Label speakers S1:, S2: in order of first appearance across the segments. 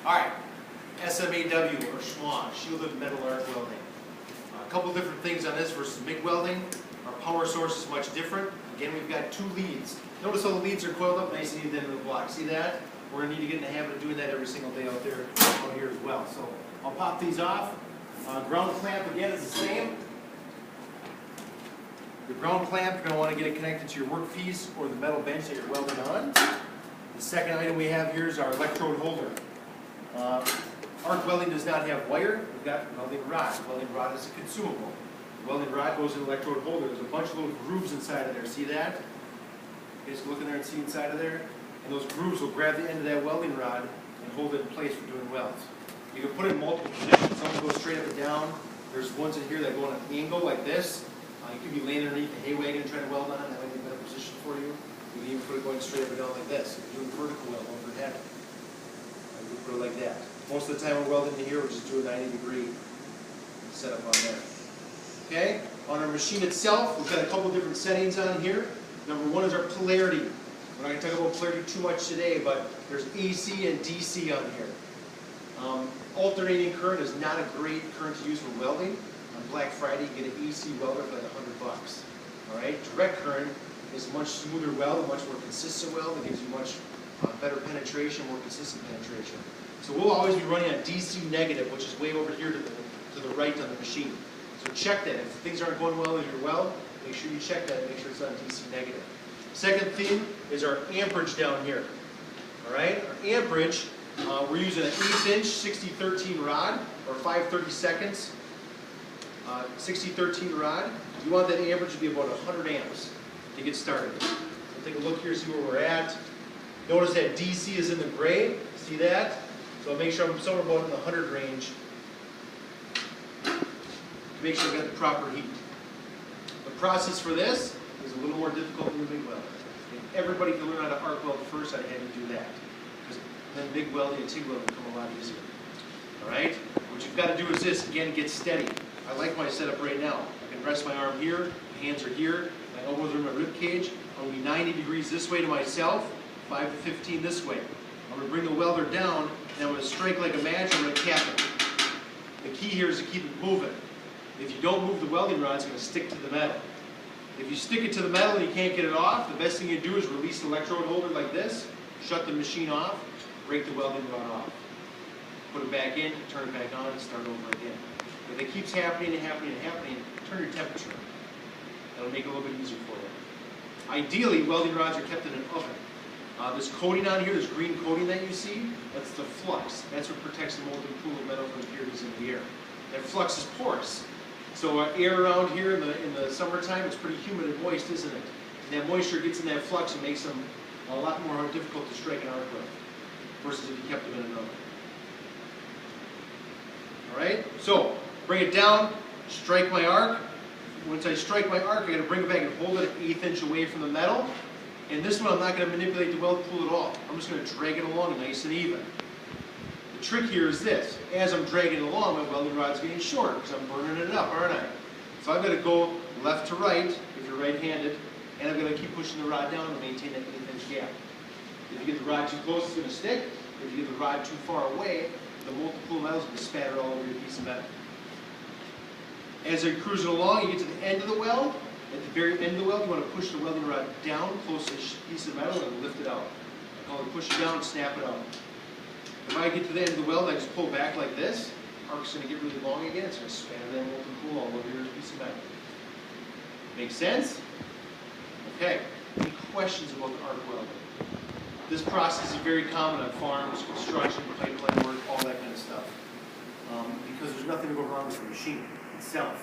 S1: Alright, SMAW or SMAW, shielded metal arc welding. A couple different things on this versus MIG welding. Our power source is much different. Again, we've got two leads. Notice how the leads are coiled up nice and neat at the end of the block. See that? We're going to need to get in the habit of doing that every single day out there, out here as well. So I'll pop these off. Ground clamp again is the same. Your ground clamp, you're going to want to get it connected to your workpiece or the metal bench that you're welding on. The second item we have here is our electrode holder. Arc welding does not have wire. We've got welding rod. Welding rod is a consumable. The welding rod goes in the electrode holder. There's a bunch of little grooves inside of there. See that? You guys look in there and see inside of there? And those grooves will grab the end of that welding rod and hold it in place for doing welds. You can put it in multiple positions. Some go straight up and down. There's ones in here that go on an angle like this. You could be laying underneath the hay wagon and trying to weld on it. That might be a better position for you. You can even put it going straight up and down like this. If you're doing vertical weld overhead, you can put it like that. Most of the time we're welding in here, we're just doing a 90-degree setup on there. Okay? On our machine itself, we've got a couple different settings on here. Number one is our polarity. We're not going to talk about polarity too much today, but there's AC and DC on here. Alternating current is not a great current to use for welding. On Black Friday, you get an AC welder for like $100. All right? Direct current is a much smoother weld, a much more consistent weld. It gives you much better penetration, more consistent penetration. So we'll always be running on DC negative, which is way over here to the right on the machine. So check that. If things aren't going well in your weld, make sure you check that and make sure it's on DC negative. Second thing is our amperage down here. All right? Our amperage, we're using an 1/8 inch 6013 rod, or 5/32. 6013 rod. You want that amperage to be about 100 amps to get started. So take a look here, see where we're at. Notice that DC is in the gray. See that? So I'll make sure I'm somewhere about in the 100 range to make sure I've got the proper heat. The process for this is a little more difficult than the MIG welding. If everybody can learn how to arc weld first, I'd have you do that. Because then MIG welding and TIG welding become a lot easier. Alright? What you've got to do is this, again, get steady. I like my setup right now. I can rest my arm here, my hands are here, my elbows are in my rib cage. I'm going to be 90 degrees this way to myself, 5 to 15 this way. I'm going to bring the welder down, and I'm going to strike like a match, I'm going to cap it. The key here is to keep it moving. If you don't move the welding rod, it's going to stick to the metal. If you stick it to the metal and you can't get it off, the best thing you do is release the electrode holder like this, shut the machine off, break the welding rod off. Put it back in, turn it back on, and start over again. If it keeps happening and happening and happening, turn your temperature. That'll make it a little bit easier for you. Ideally, welding rods are kept in an oven. This coating on here, this green coating that you see, that's the flux. That's what protects the molten pool of metal from impurities in the air. That flux is porous. So air around here in the summertime, it's pretty humid and moist, isn't it? And that moisture gets in that flux and makes them a lot more difficult to strike an arc with, versus if you kept them in an oven. Alright, so bring it down, strike my arc. Once I strike my arc, I got to bring it back and hold it an 1/8 inch away from the metal. And this one, I'm not going to manipulate the weld pool at all. I'm just going to drag it along nice and even. The trick here is this. As I'm dragging it along, my welding rod's getting shorter because I'm burning it up, aren't I? So I've got to go left to right, if you're right-handed, and I'm going to keep pushing the rod down to maintain that 1/8 inch gap. If you get the rod too close, it's going to stick. If you get the rod too far away, the molten pool of metal is going to spatter all over your piece of metal. As you're cruising along, you get to the end of the weld. At the very end of the weld, you want to push the welding rod down close to the piece of metal and lift it out. I call it push it down and snap it out. If I get to the end of the weld, I just pull back like this. Arc's going to get really long again. It's going to spatter that molten pool all over your piece of metal. Make sense? Okay. Any questions about the arc welding? This process is very common on farms, construction, pipeline work, all that kind of stuff. Because there's nothing to go wrong with the machine itself.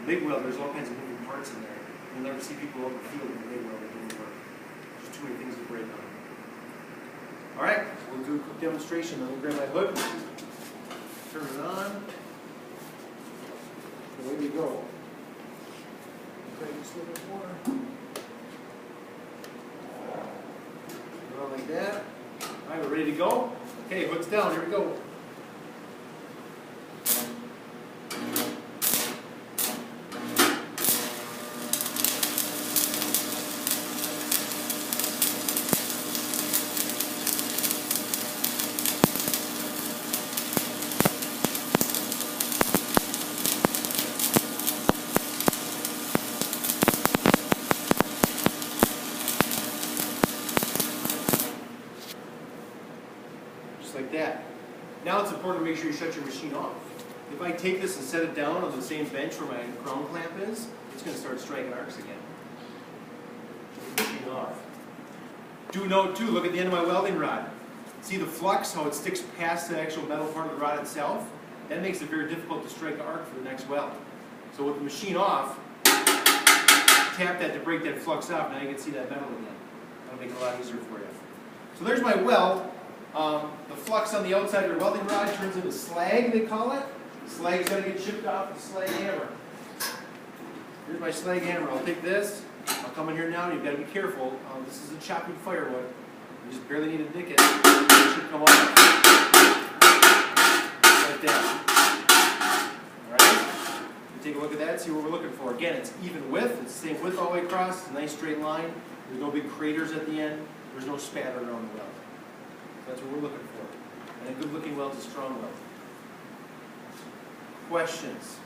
S1: MIG weld, there's all kinds of moving parts in there. You'll never see people out in the field with MIG weld doing work. There's too many things to break on. Alright, so we'll do a quick demonstration. Then we'll grab my hood, turn it on, away we go. Grab this little bit more. Put it on like that. Alright, we're ready to go. Okay, hood's down, here we go. just like that. Now it's important to make sure you shut your machine off. If I take this and set it down on the same bench where my crown clamp is, it's going to start striking arcs again. Machine off. Do note too, look at the end of my welding rod. See the flux, how it sticks past the actual metal part of the rod itself? That makes it very difficult to strike an arc for the next weld. So with the machine off, tap that to break that flux off. Now you can see that metal again. That'll make it a lot easier for you. So there's my weld. The flux on the outside of your welding rod turns into slag, they call it. Slag's got to get chipped off with a slag hammer. Here's my slag hammer. I'll take this. I'll come in here now. You've got to be careful. This is a chopping firewood. You just barely need to nick it. It should come off. Like that. Alright? Take a look at that, see what we're looking for. Again, it's even width. It's the same width all the way across. It's a nice straight line. There's no big craters at the end. There's no spatter around the weld. That's what we're looking for. And a good looking weld is a strong weld. Questions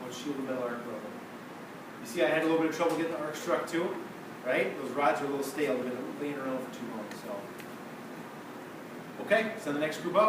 S1: on shielded metal arc welding? You see I had a little bit of trouble getting the arc struck too, right? Those rods are a little stale. They've been laying around for too long. So, okay, send the next group up.